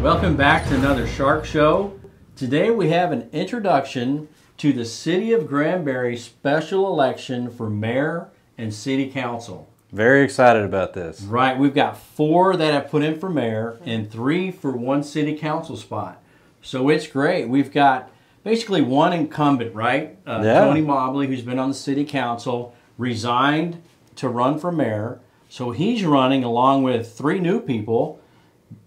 Welcome back to another Shark Show. Today we have an introduction to the City of Granbury special election for mayor and city council. Very excited about this. Right, we've got 4 that have put in for mayor and 3 for 1 city council spot. So it's great. We've got basically 1 incumbent, right? Tony Mobley, who's been on the city council, resigned to run for mayor. So he's running along with 3 new people,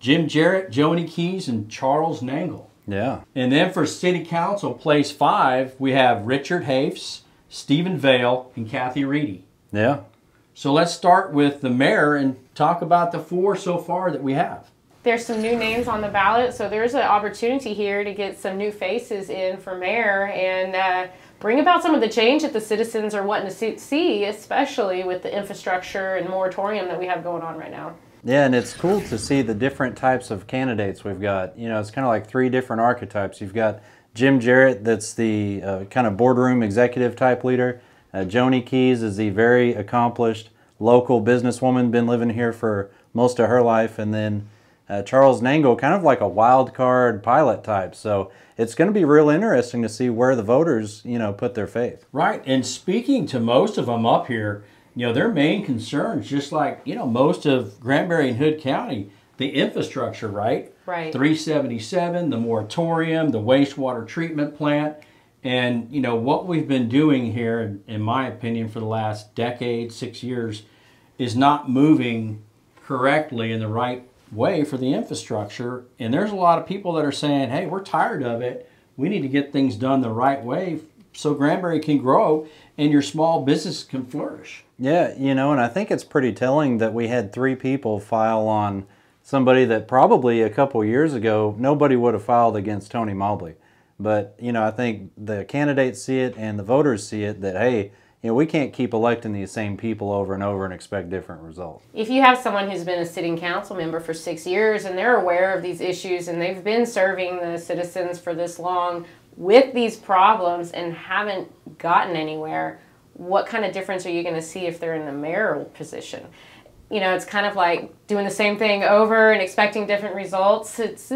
Jim Jarrett, Joni Keys, and Charles Nangle. Yeah. And then for City Council, place 5, we have Richard Hafes, Stephen Vale, and Kathy Reedy. Yeah. So let's start with the mayor and talk about the 4 so far that we have. There's some new names on the ballot, so there's an opportunity here to get some new faces in for mayor and bring about some of the change that the citizens are wanting to see, especially with the infrastructure and moratorium that we have going on right now. Yeah, and it's cool to see the different types of candidates we've got. You know, it's kind of like 3 different archetypes. You've got Jim Jarrett, that's the kind of boardroom executive type leader. Joni Keys is the very accomplished local businesswoman, been living here for most of her life. And then Charles Nangle, kind of like a wild card pilot type. So it's going to be real interesting to see where the voters, you know, put their faith. Right, and speaking to most of them up here, you know, their main concerns, just like, you know, most of Granbury and Hood County, the infrastructure, right? Right. 377, the moratorium, the wastewater treatment plant. And, you know, what we've been doing here, in my opinion, for the last decade, 6 years, is not moving correctly in the right way for the infrastructure. And there's a lot of people that are saying, hey, we're tired of it. We need to get things done the right way so Granbury can grow and your small business can flourish. Yeah, you know, and I think it's pretty telling that we had 3 people file on somebody that probably a couple years ago nobody would have filed against Tony Mobley. But, you know, I think the candidates see it and the voters see it that, hey, you know, we can't keep electing these same people over and over and expect different results. If you have someone who's been a sitting council member for 6 years and they're aware of these issues and they've been serving the citizens for this long with these problems and haven't gotten anywhere, what kind of difference are you going to see if they're in the mayoral position? You know, it's kind of like doing the same thing over and expecting different results. It's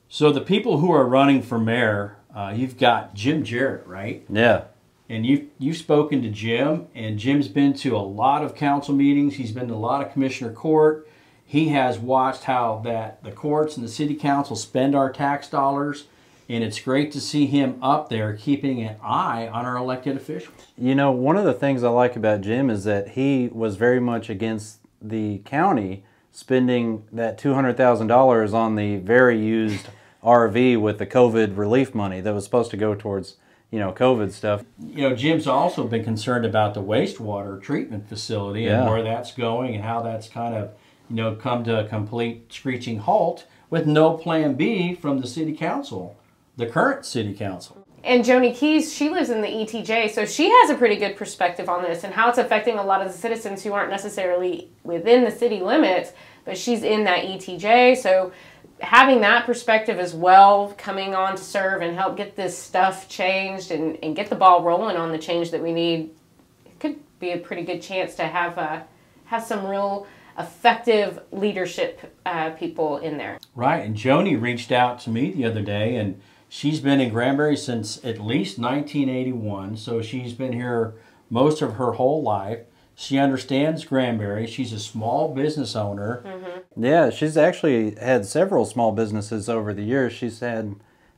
So the people who are running for mayor, you've got Jim Jarrett, right? Yeah. And you've spoken to Jim, and Jim's been to a lot of council meetings. He's been to a lot of commissioner court. He has watched how that the courts and the city council spend our tax dollars, and it's great to see him up there keeping an eye on our elected officials. You know, one of the things I like about Jim is that he was very much against the county spending that $200,000 on the very used RV with the COVID relief money that was supposed to go towards, you know, COVID stuff. You know, Jim's also been concerned about the wastewater treatment facility and where that's going and how that's kind of, you know, come to a complete screeching halt with no plan B from the city council, the current city council. And Joni Keys, she lives in the ETJ, so she has a pretty good perspective on this and how it's affecting a lot of the citizens who aren't necessarily within the city limits, but she's in that ETJ, so having that perspective as well, coming on to serve and help get this stuff changed and get the ball rolling on the change that we need, it could be a pretty good chance to have some real effective leadership people in there. Right, and Joni reached out to me the other day, and she's been in Granbury since at least 1981, so she's been here most of her whole life. She understands Granbury. She's a small business owner. Mm-hmm. Yeah, she's actually had several small businesses over the years. She's had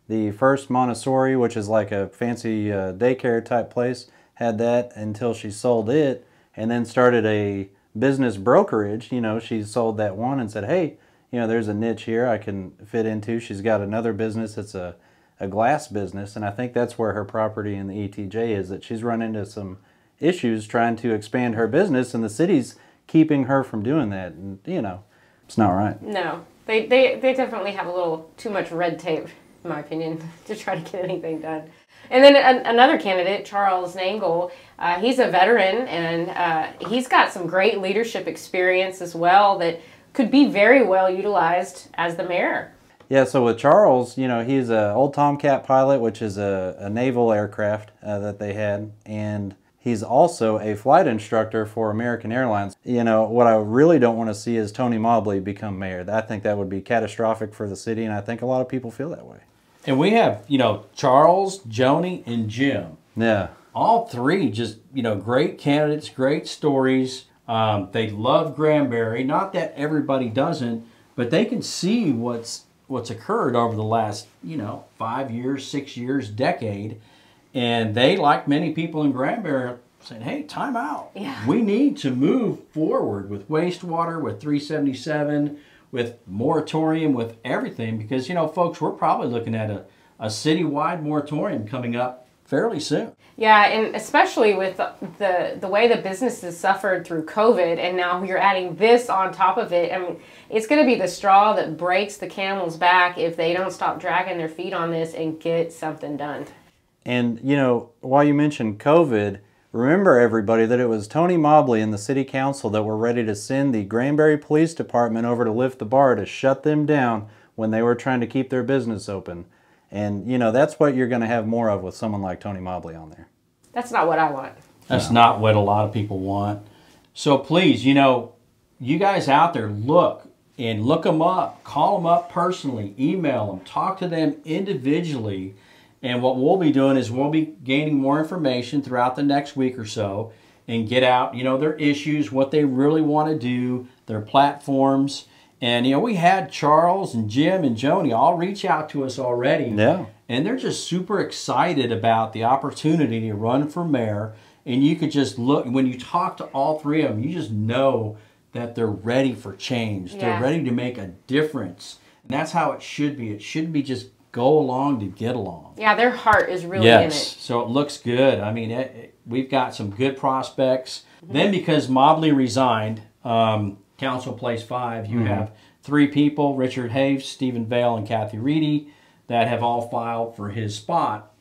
the first Montessori, which is like a fancy daycare type place, had that until she sold it and then started a business brokerage. You know, she sold that one and said, hey, you know, there's a niche here I can fit into. She's got another business that's a glass business, and I think that's where her property in the ETJ is, that she's run into some issues trying to expand her business, and the city's keeping her from doing that. And, you know, it's not right. No, they definitely have a little too much red tape, in my opinion, to try to get anything done. And then another candidate, Charles Nangle, he's a veteran, and he's got some great leadership experience as well that could be very well utilized as the mayor. Yeah, so with Charles, you know, he's an old Tomcat pilot, which is a naval aircraft that they had, and He's also a flight instructor for American Airlines. You know, what I really don't want to see is Tony Mobley become mayor. I think that would be catastrophic for the city, and I think a lot of people feel that way. And we have, you know, Charles, Joni, and Jim. Yeah. All three just, you know, great candidates, great stories. They love Granbury. Not that everybody doesn't, but they can see what's occurred over the last, you know, 5 years, 6 years, decade. And they, like many people in Granbury, saying, hey, time out. Yeah. We need to move forward with wastewater, with 377, with moratorium, with everything. Because, you know, folks, we're probably looking at a citywide moratorium coming up fairly soon. Yeah, and especially with the way the businesses suffered through COVID, and now you're adding this on top of it. I mean, it's going to be the straw that breaks the camel's back if they don't stop dragging their feet on this and get something done. And, you know, while you mentioned COVID, remember everybody that it was Tony Mobley and the city council that were ready to send the Granbury Police Department over to lift the bar to shut them down when they were trying to keep their business open. And, you know, that's what you're going to have more of with someone like Tony Mobley on there. That's not what I want. That's not what a lot of people want. So please, you know, you guys out there, look them up, call them up personally, email them, talk to them individually. And what we'll be doing is we'll be gaining more information throughout the next week or so and get out, you know, their issues, what they really want to do, their platforms. And, you know, we had Charles and Jim and Joni all reach out to us already. Yeah. And they're just super excited about the opportunity to run for mayor. And you could just look, when you talk to all three of them, you just know that they're ready for change. Yeah. They're ready to make a difference. And that's how it should be. It shouldn't be just go along to get along. Yeah, their heart is really in it. So it looks good. I mean, we've got some good prospects. Then because Mobley resigned, Council Place 5, you have 3 people, Richard Haves, Stephen Vale, and Kathy Reedy, that have all filed for his spot.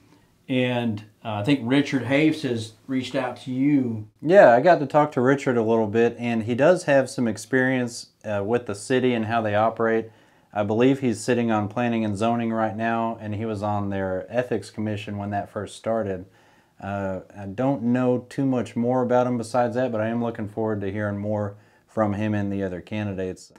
And I think Richard Haves has reached out to you. Yeah, I got to talk to Richard a little bit, and he does have some experience with the city and how they operate. I believe he's sitting on planning and zoning right now, and he was on their ethics commission when that first started. I don't know too much more about him besides that, but I am looking forward to hearing more from him and the other candidates.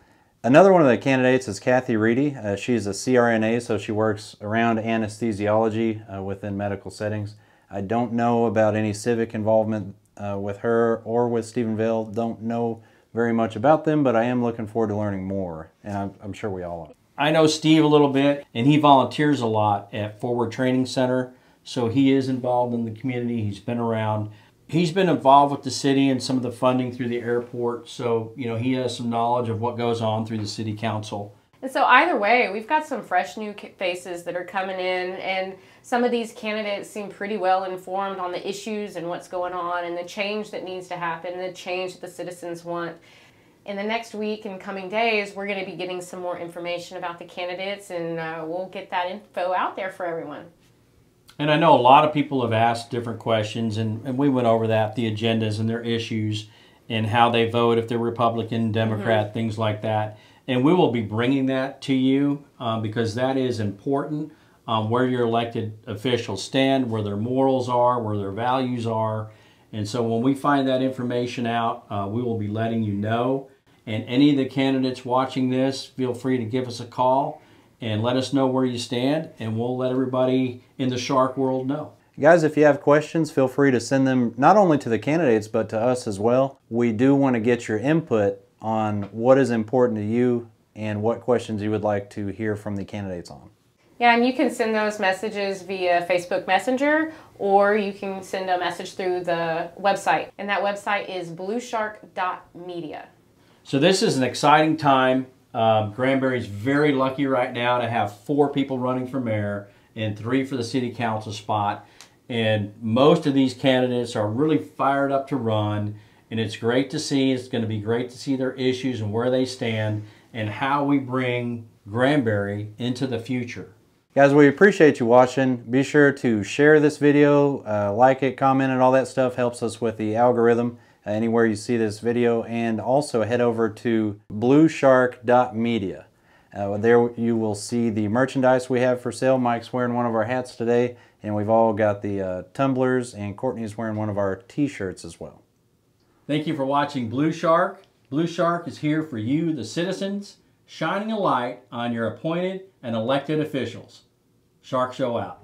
Another one of the candidates is Kathy Reedy. She's a CRNA, so she works around anesthesiology within medical settings. I don't know about any civic involvement with her or with Stephen Vale. Don't know very much about them, but I am looking forward to learning more, and I'm sure we all are. I know Steve a little bit, and he volunteers a lot at Forward Training Center, so he is involved in the community. He's been around. He's been involved with the city and some of the funding through the airport, so you know he has some knowledge of what goes on through the city council. And so either way, we've got some fresh new faces that are coming in, and some of these candidates seem pretty well informed on the issues and what's going on and the change that needs to happen, and the change that the citizens want. In the next week and coming days, we're going to be getting some more information about the candidates, and we'll get that info out there for everyone. And I know a lot of people have asked different questions, and we went over that, the agendas and their issues and how they vote, if they're Republican, Democrat, things like that. And we will be bringing that to you because that is important, where your elected officials stand, where their morals are, where their values are. And so when we find that information out, we will be letting you know. And any of the candidates watching this, feel free to give us a call and let us know where you stand, and we'll let everybody in the shark world know. Guys, if you have questions, feel free to send them not only to the candidates, but to us as well. We do want to get your input on what is important to you and what questions you would like to hear from the candidates on. Yeah, and you can send those messages via Facebook Messenger, or you can send a message through the website. And that website is blueshark.media. So this is an exciting time. Granbury's very lucky right now to have 4 people running for mayor and 3 for the city council spot. And most of these candidates are really fired up to run. And it's great to see. It's going to be great to see their issues and where they stand and how we bring Granbury into the future. Guys, we appreciate you watching. Be sure to share this video, like it, comment it, all that stuff helps us with the algorithm anywhere you see this video. And also head over to blueshark.media. There you will see the merchandise we have for sale. Mike's wearing one of our hats today. And we've all got the tumblers, and Courtney's wearing one of our t-shirts as well. Thank you for watching Blue Shark. Blue Shark is here for you, the citizens, shining a light on your appointed and elected officials. Shark Show out.